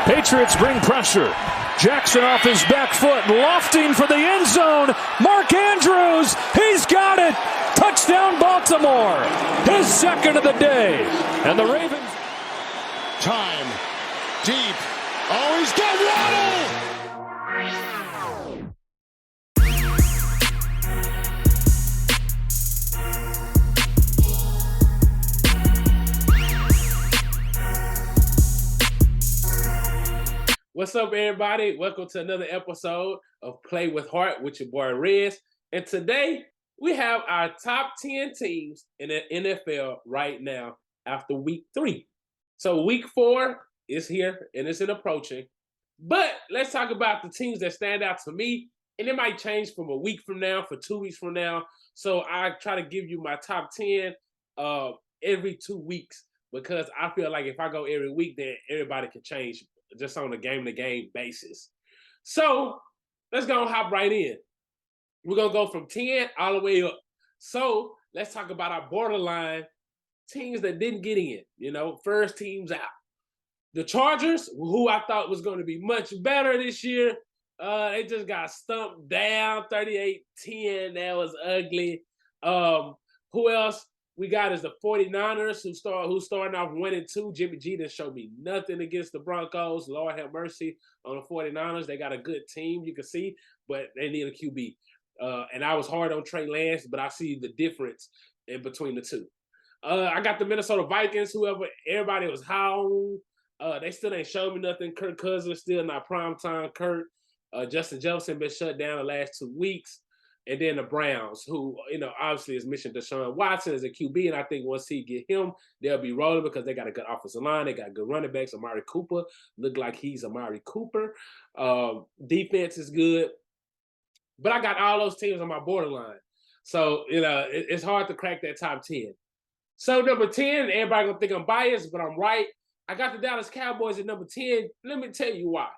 Patriots bring pressure. Jackson off his back foot, lofting for the end zone. Mark Andrews, he's got it. Touchdown Baltimore. His second of the day. And the Ravens. Time. Deep. Oh, he's got Waddle. What's up, everybody? Welcome to another episode of Play with Heart with your boy Rez. And today we have our top 10 teams in the NFL right now after week 3. So week 4 is here and it's approaching. But let's talk about the teams that stand out to me. And it might change from a week from now, for 2 weeks from now. So I try to give you my top 10 every 2 weeks, because I feel like if I go every week, then everybody can change just on a game-to-game basis. So let's go and hop right in. We're going to go from 10 all the way up. So let's talk about our borderline teams that didn't get in, first teams out. The Chargers, who I thought was going to be much better this year, they just got stumped down 38-10. That was ugly. Who else we got is the 49ers, who starting off 1-2. Jimmy G didn't show me nothing against the Broncos. Lord have mercy on the 49ers. They got a good team, you can see, but they need a QB. And I was hard on Trey Lance, but I see the difference in between the two. I got the Minnesota Vikings, everybody was high on. They still ain't showed me nothing. Kirk Cousins still not primetime Kirk. Justin Jefferson been shut down the last 2 weeks. And then the Browns, who, obviously is missing Deshaun Watson as a QB. And I think once he get him, they'll be rolling because they got a good offensive line. They got good running backs. Amari Cooper look like he's Amari Cooper. Defense is good. But I got all those teams on my borderline. So, it's hard to crack that top 10. So number 10, everybody going to think I'm biased, but I'm right. I got the Dallas Cowboys at number 10. Let me tell you why.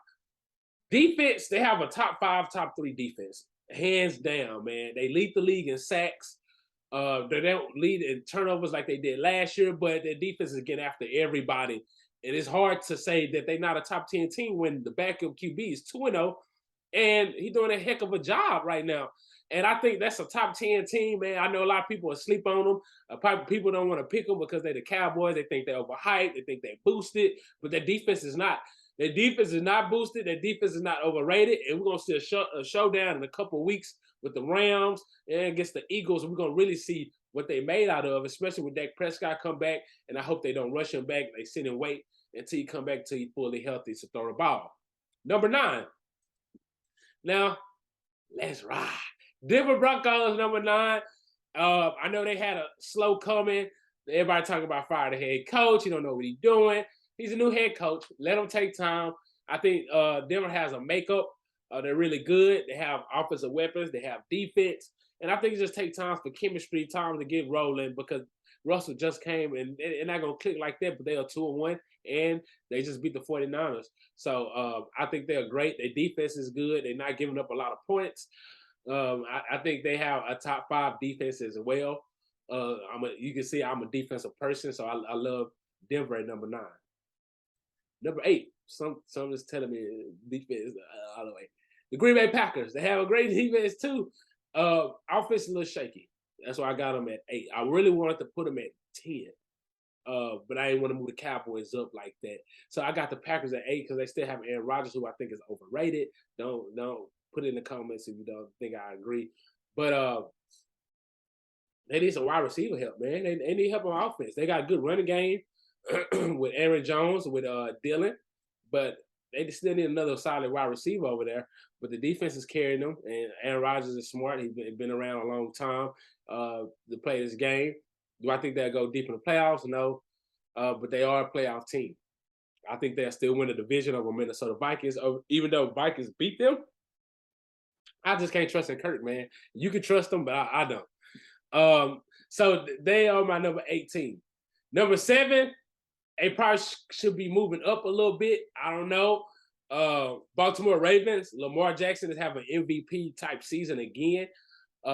Defense, they have a top 5, top 3 defense. Hands down, man. They lead the league in sacks. They don't lead in turnovers like they did last year, but their defense is getting after everybody. And it's hard to say that they're not a top 10 team when the backup QB is 2-0, and he's doing a heck of a job right now. And I think that's a top 10 team, man. I know a lot of people are asleep on them. People don't want to pick them because they're the Cowboys. They think they're overhyped. They think they're boosted, but their defense is not. Their defense is not boosted. Their defense is not overrated. And we're going to see a showdown in a couple of weeks with the Rams and against the Eagles. We're going to really see what they made out of, especially when Dak Prescott come back. And I hope they don't rush him back. They sit and wait until he come back until he's fully healthy to throw the ball. Number 9. Now, let's ride. Denver Broncos, number 9. I know they had a slow coming. Everybody talking about fire the head coach. He don't know what he's doing. He's a new head coach. Let him take time. I think Denver has a makeup. They're really good. They have offensive weapons. They have defense. And I think it just takes time for chemistry, time to get rolling, because Russell just came and they're not going to click like that, but they are 2-1, and they just beat the 49ers. So I think they're great. Their defense is good. They're not giving up a lot of points. I think they have a top 5 defense as well. You can see I'm a defensive person, so I love Denver at number 9. Number 8, some is telling me defense all the way. The Green Bay Packers, they have a great defense too. Offense a little shaky. That's why I got them at 8. I really wanted to put them at 10, but I didn't want to move the Cowboys up like that. So I got the Packers at 8 because they still have Aaron Rodgers, who I think is overrated. Don't put it in the comments if you don't think I agree. But they need some wide receiver help, man. They need help on offense. They got a good running game with Aaron Jones, with Dillon, but they still need another solid wide receiver over there. But the defense is carrying them, and Aaron Rodgers is smart. He's been around a long time to play this game. Do I think they'll go deep in the playoffs? No, but they are a playoff team. I think they'll still win the division over Minnesota Vikings, even though Vikings beat them. I just can't trust in Kirk, man. You can trust them, but I don't. So they are my number 18. Number 7, they probably should be moving up a little bit. I don't know. Baltimore Ravens, Lamar Jackson is having an MVP type season again.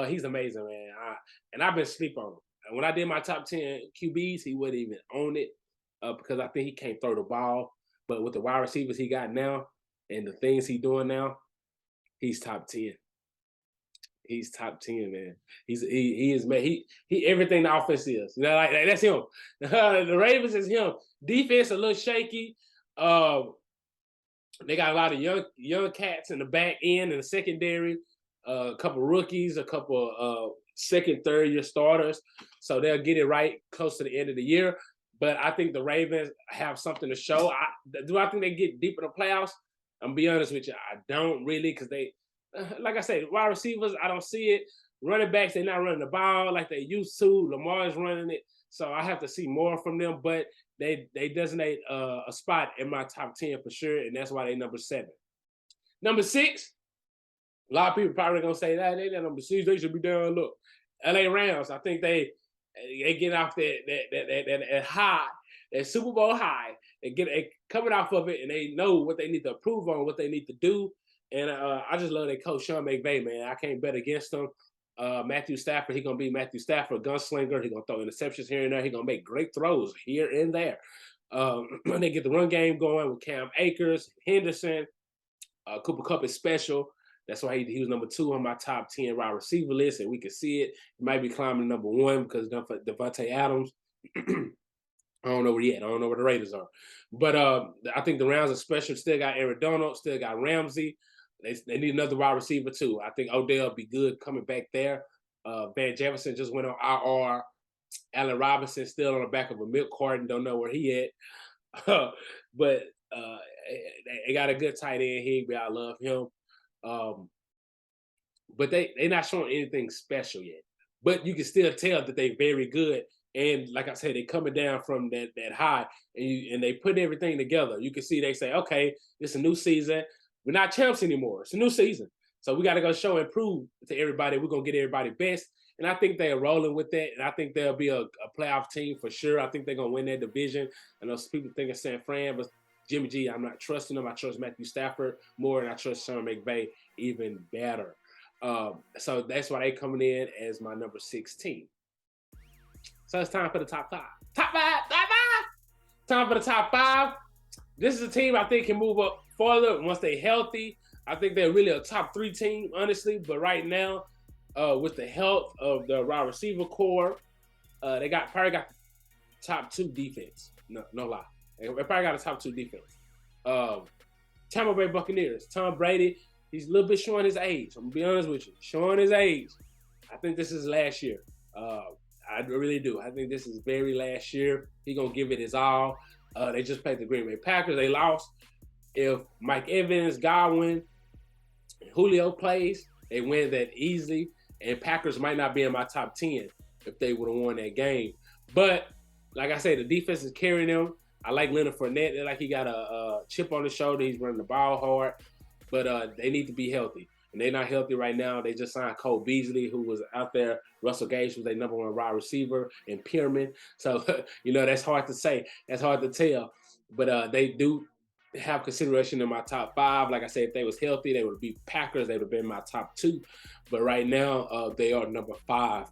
He's amazing, man. I've been sleep on him. And when I did my top 10 QBs, he wouldn't even own it because I think he can't throw the ball. But with the wide receivers he got now and the things he's doing now, he's top 10. He's top 10, man. He is man. He everything the offense is. You know, like that's him. The Ravens is him. Defense a little shaky. They got a lot of young cats in the back end and the secondary. A couple rookies, a couple second, third year starters. So they'll get it right close to the end of the year. But I think the Ravens have something to show. Do I think they get deep in the playoffs? I'm gonna be honest with you. I don't really, because they, like I said, wide receivers, I don't see it. Running backs, they're not running the ball like they used to. Lamar is running it. So I have to see more from them. But they designate a spot in my top 10 for sure. And that's why they number 7. Number 6, a lot of people probably going to say that. They number 6, they should be down. Look, LA Rams, I think they get off that high, that Super Bowl high. They coming off of it, and they know what they need to improve on, what they need to do. And I just love that coach, Sean McVay, man. I can't bet against him. Matthew Stafford, he's going to be Matthew Stafford, gunslinger. He's going to throw interceptions here and there. He's going to make great throws here and there. They get the run game going with Cam Akers, Henderson. Cooper Kupp is special. That's why he was number 2 on my top 10 wide receiver list, and we can see it. He might be climbing number 1 because Devontae Adams. I don't know where he at. I don't know where the Raiders are. But I think the Rams are special. Still got Aaron Donald. Still got Ramsey. They need another wide receiver, too. I think Odell will be good coming back there. Van Jefferson just went on IR. Allen Robinson still on the back of a milk carton. Don't know where he at. But they got a good tight end, Higbee. I love him. But they're not showing anything special yet. But you can still tell that they're very good. And like I said, they're coming down from that high, and they put everything together. You can see they say, okay, it's a new season. We're not champs anymore. It's a new season. So we got to go show and prove to everybody. We're going to get everybody best. And I think they're rolling with that. And I think they'll be a playoff team for sure. I think they're going to win that division. I know people think of San Fran, but Jimmy G, I'm not trusting him. I trust Matthew Stafford more, and I trust Sean McVay even better. So that's why they coming in as my number 16. So it's time for the top 5. Top 5. Time for the top 5. This is a team I think can move up further once they're healthy. I think they're really a top 3 team, honestly. But right now, with the health of the wide receiver core, they probably got the top 2 defense. No lie. They probably got a top 2 defense. Tampa Bay Buccaneers. Tom Brady, he's a little bit showing his age. I'm going to be honest with you. Showing his age. I think this is last year. I really do. I think this is very last year. He's going to give it his all. They just played the Green Bay Packers. They lost. If Mike Evans, Godwin, Julio plays, they win that easily. And Packers might not be in my top 10 if they would have won that game. But like I say, the defense is carrying them. I like Leonard Fournette. They're like he got a chip on his shoulder. He's running the ball hard. But they need to be healthy. And they're not healthy right now. They just signed Cole Beasley, who was out there. Russell Gage was their number 1 wide receiver, and Pierman. So, that's hard to say. That's hard to tell. But they do have consideration in my top 5. Like I said, if they was healthy, they would have beat Packers. They would have been my top 2. But right now, they are number 5.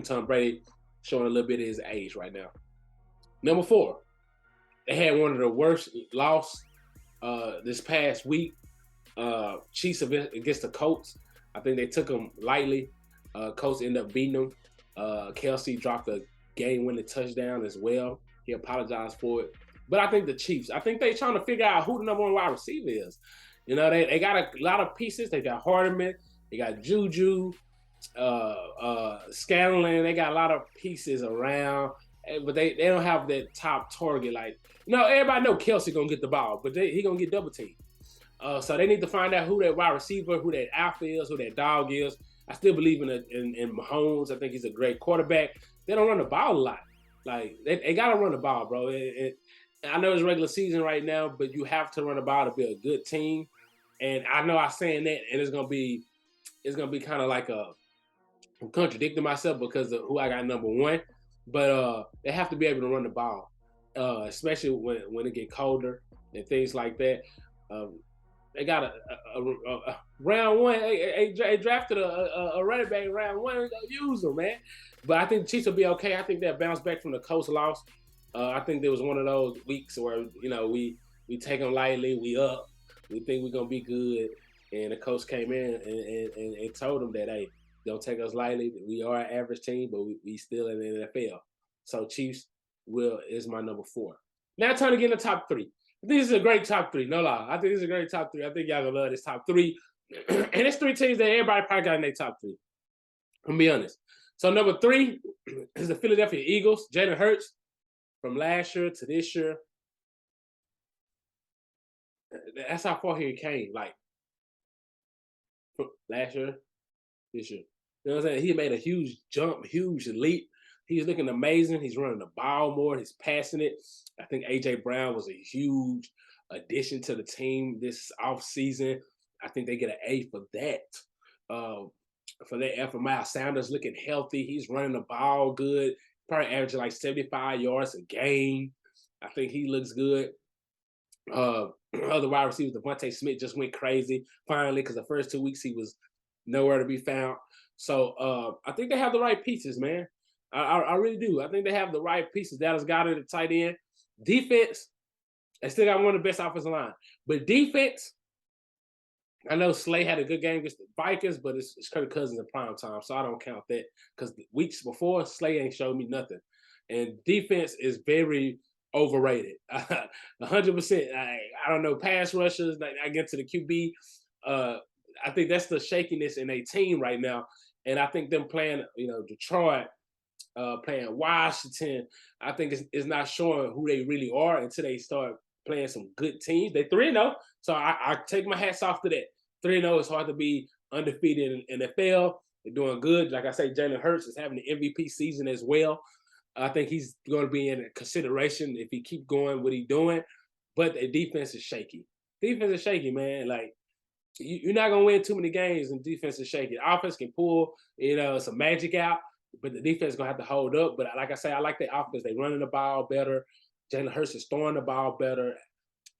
Tom Brady showing a little bit of his age right now. Number 4, they had one of the worst loss this past week. Chiefs against the Colts. I think they took them lightly. Colts ended up beating them. Kelsey dropped a game-winning touchdown as well. He apologized for it. But I think the Chiefs, I think they're trying to figure out who the number 1 wide receiver is. They got a lot of pieces. They got Hardeman. They got Juju, Scanlon. They got a lot of pieces around. But they don't have that top target. Everybody know Kelsey going to get the ball, but he going to get double-teamed. So they need to find out who that wide receiver, who that alpha is, who that dog is. I still believe in Mahomes. I think he's a great quarterback. They don't run the ball a lot. They got to run the ball, bro. I know it's regular season right now, but you have to run the ball to be a good team. And I know I'm saying that, and it's gonna be kind of like I'm contradicting myself because of who I got number 1. But they have to be able to run the ball, especially when it get colder and things like that. They got a round 1. They drafted a running back round 1. They're gonna use them, man. But I think the Chiefs will be okay. I think they'll bounce back from the Colts loss. I think there was one of those weeks where we we take them lightly. We up. We think we're gonna be good. And the coach came in and told them that, hey, don't take us lightly. We are an average team, but we still in the NFL. So Chiefs is my number 4. Now time to get in the top 3. I think this is a great top 3. No lie. I think this is a great top 3. I think y'all gonna love this top 3. And it's 3 teams that everybody probably got in their top 3. I'm gonna be honest. So number 3 is the Philadelphia Eagles. Jalen Hurts, from last year to this year. That's how far he came. Like from last year, this year. You know what I'm saying? He made a huge jump, huge leap. He's looking amazing. He's running the ball more. He's passing it. I think A.J. Brown was a huge addition to the team this offseason. I think they get an A for that. For that effort. Miles Sanders looking healthy. He's running the ball good. Probably averaging like 75 yards a game. I think he looks good. Other wide receivers, Devontae Smith just went crazy finally because the first 2 weeks he was nowhere to be found. So I think they have the right pieces, man. I really do. I think they have the right pieces. Dallas Goedert at tight end. Defense, they still got one of the best offensive line. But defense, I know Slay had a good game against the Vikings, but it's Kirk Cousins in prime time, so I don't count that because the weeks before, Slay ain't showed me nothing. And defense is very overrated. 100%. I don't know, pass rushers, I get to the QB. I think that's the shakiness in a team right now. And I think them playing, Detroit, playing Washington, I think it's not showing who they really are until they start playing some good teams. They 3-0, so I take my hats off to that. 3-0, it's hard to be undefeated in NFL. They're doing good. Like I say, Jalen Hurts is having the MVP season as well. I think he's going to be in consideration if he keep going what he's doing. But the defense is shaky. Defense is shaky, man. Like, you're not going to win too many games and defense is shaky. The offense can pull, some magic out, but the defense is going to have to hold up. But like I say, I like the offense. They running the ball better. Jalen Hurts is throwing the ball better.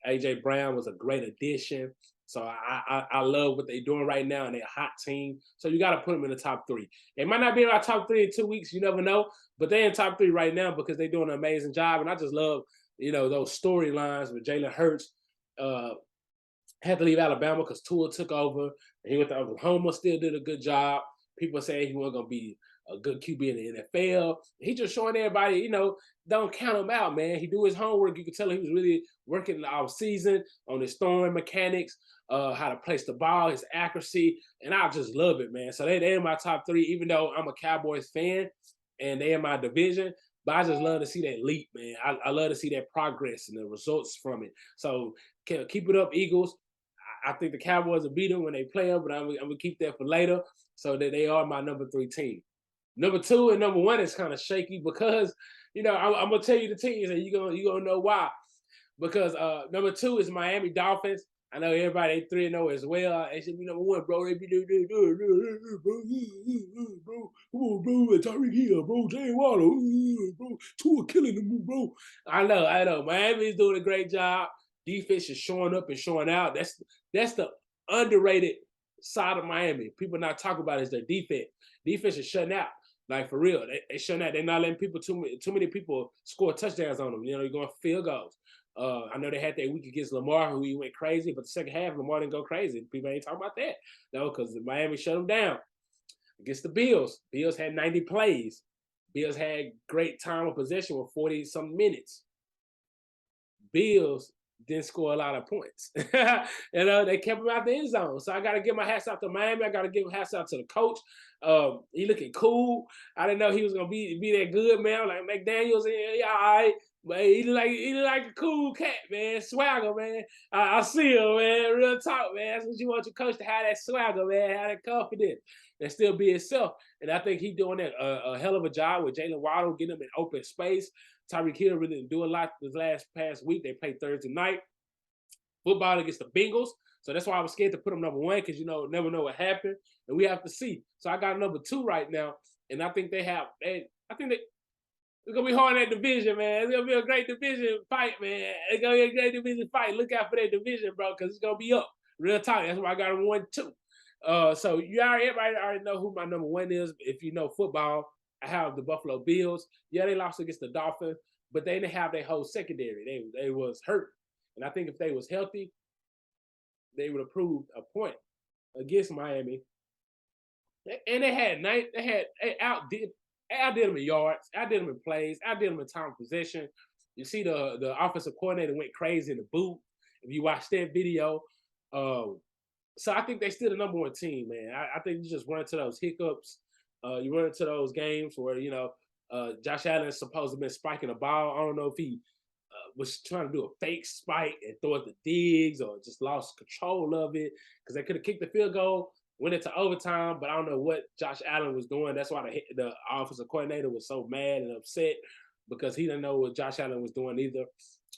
A.J. Brown was a great addition. So I love what they're doing right now, and they're a hot team. So you got to put them in the top 3. They might not be in our top 3 in 2 weeks. You never know. But they're in top 3 right now because they're doing an amazing job. And I just love, those storylines with Jalen Hurts. Had to leave Alabama because Tua took over. And he went to Oklahoma, still did a good job. People saying he wasn't going to be a good QB in the NFL. He just showing everybody, don't count him out, man. He do his homework. You can tell he was really working in the offseason on his throwing mechanics, how to place the ball, his accuracy, and I just love it, man. So they're in my top 3, even though I'm a Cowboys fan and they're in my division. But I just love to see that leap, man. I love to see that progress and the results from it. So keep it up, Eagles. I think the Cowboys will beat them when they play them, but I'm going to keep that for later so that they are my number 3 team. Number 2 and number 1 is kind of shaky because, I'm going to tell you the teams and you're gonna know why. Because number 2 is Miami Dolphins. I know everybody 3-0 as well. They should be number 1, bro. They be doing, bro. Come on, bro. Tyreek Hill, bro. Jay Waller, bro. Tua killing them, bro. I know. Miami's doing a great job. Defense is showing up and showing out. That's the underrated side of Miami. People not talking about is their defense. Defense is shutting out. Like, for real. They shutting out. They're not letting too many people score touchdowns on them. You're going for field goals. I know they had that week against Lamar, who he went crazy, but the second half, Lamar didn't go crazy. People ain't talking about that, because Miami shut them down. Against the Bills, Bills had 90 plays. Bills had great time of possession with 40-something minutes. Bills didn't score a lot of points. They kept him out the end zone. So I got to give my hats out to Miami. I got to give my hats out to the coach. He looking cool. I didn't know he was gonna be that good, man. Like McDaniels, yeah, all right. But he look like a cool cat, man. Swagger, man. I see him, man. Real talk, man. That's what you want your coach to have, that swagger, man. Have that confidence and still be himself. And I think he's doing that a hell of a job with Jalen Waddle, getting him in open space. Tyreek Hill really didn't do a lot this past week. They played Thursday night football against the Bengals. So that's why I was scared to put them number 1 because, never know what happened. And we have to see. So I got number 2 right now. And I think it's going to be hard in that division, man. It's going to be a great division fight, man. It's going to be a great division fight. Look out for that division, bro, because it's going to be up. Real talk. That's why I got them 1-2. So everybody already know who my number 1 is. If you know football, I have the Buffalo Bills. Yeah, they lost against the Dolphins, but they didn't have their whole secondary. They was hurt. And I think if they was healthy, they would have proved a point against Miami. And they outdid them in yards, outdid them in plays, outdid them in time of possession. You see the offensive coordinator went crazy in the booth. If you watch that video, so I think they still the number one team, man. I think you just run into those hiccups. You run into those games where Josh Allen is supposed to have been spiking the ball. I don't know if he was trying to do a fake spike and throw it to Diggs or just lost control of it because they could have kicked the field goal, went into overtime, but I don't know what Josh Allen was doing. That's why the offensive coordinator was so mad and upset because he didn't know what Josh Allen was doing either.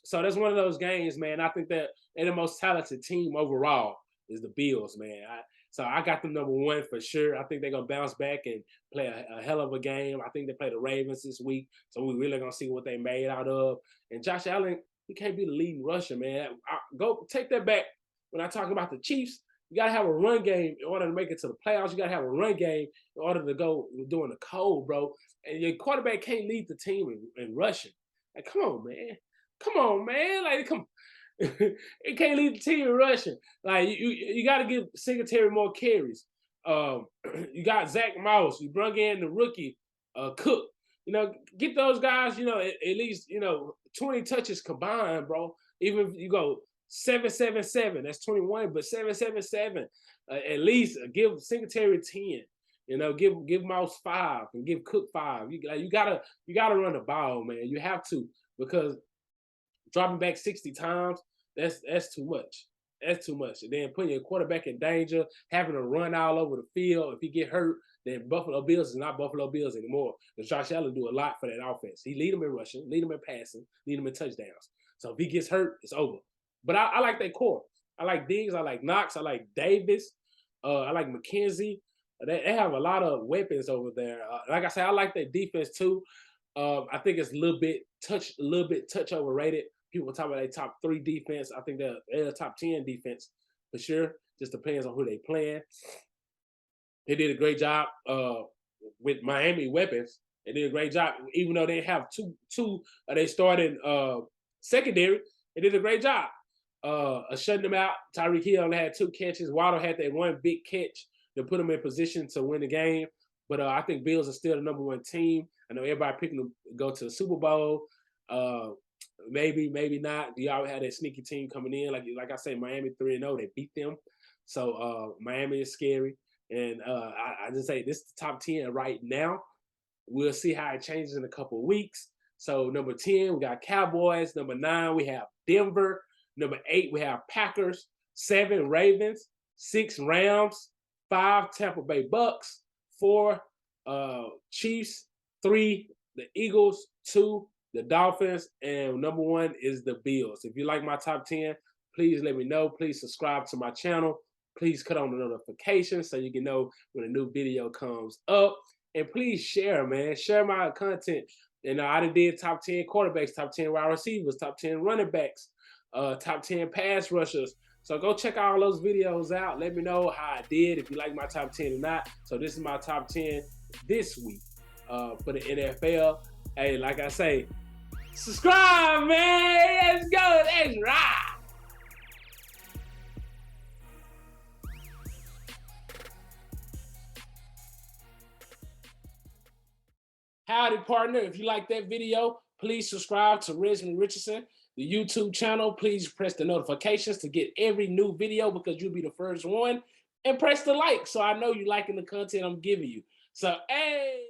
So that's one of those games, man. I think that they're the most talented team overall is the Bills, man. So I got them number one for sure. I think they're going to bounce back and play a hell of a game. I think they play the Ravens this week, so we're really going to see what they made out of. And Josh Allen, he can't be the leading rusher, man. Go take that back. When I talk about the Chiefs, you got to have a run game in order to make it to the playoffs. You got to have a run game in order to go doing the cold, bro. And your quarterback can't lead the team in rushing. Like, come on, man. Come on, man. Like, come on. It can't lead the team in rushing. Like you got to give Singletary more carries. You got Zach Moss. You brought in the rookie Cook. Get those guys. At least 20 touches combined, bro. Even if you go 7-7-7, that's 21. But 7-7-7, at least give Singletary 10. Give Moss 5 and give Cook 5. You gotta run the ball, man. You have to because dropping back 60 times, that's too much. That's too much. And then putting your quarterback in danger, having to run all over the field. If he get hurt, then Buffalo Bills is not Buffalo Bills anymore. Because Josh Allen do a lot for that offense. He lead them in rushing, lead them in passing, lead them in touchdowns. So if he gets hurt, it's over. But I like that core. I like Diggs. I like Knox. I like Davis. I like McKenzie. They have a lot of weapons over there. Like I said, I like their defense too. I think it's a little bit touch overrated. People talk about their top 3 defense. I think they're a top 10 defense for sure. Just depends on who they playing. They did a great job with Miami weapons. They did a great job, even though they have two. They started secondary. They did a great job shutting them out. Tyreek Hill only had 2 catches. Waddle had that one big catch to put them in position to win the game. But I think Bills are still the number one team. I know everybody picking to go to the Super Bowl. Maybe not. Y'all had that sneaky team coming in. Like I say, Miami 3-0. They beat them. So Miami is scary. And I just say this is the top 10 right now. We'll see how it changes in a couple of weeks. So number 10, we got Cowboys. Number 9, we have Denver. Number 8, we have Packers. 7, Ravens. 6, Rams. 5, Tampa Bay Bucks. 4, Chiefs. 3, the Eagles. 2, the Dolphins, and number 1 is the Bills. If you like my top 10, please let me know. Please subscribe to my channel. Please cut on the notifications so you can know when a new video comes up. And please share, man. Share my content. And I did top 10 quarterbacks, top 10 wide receivers, top 10 running backs, top 10 pass rushers. So go check all those videos out. Let me know how I did, if you like my top 10 or not. So this is my top 10 this week for the NFL. Hey, like I say, subscribe, man. Let's go. Let's ride. Howdy, partner. If you like that video, please subscribe to Resman Richardson, the YouTube channel. Please press the notifications to get every new video because you'll be the first one. And press the like so I know you're liking the content I'm giving you. So, hey.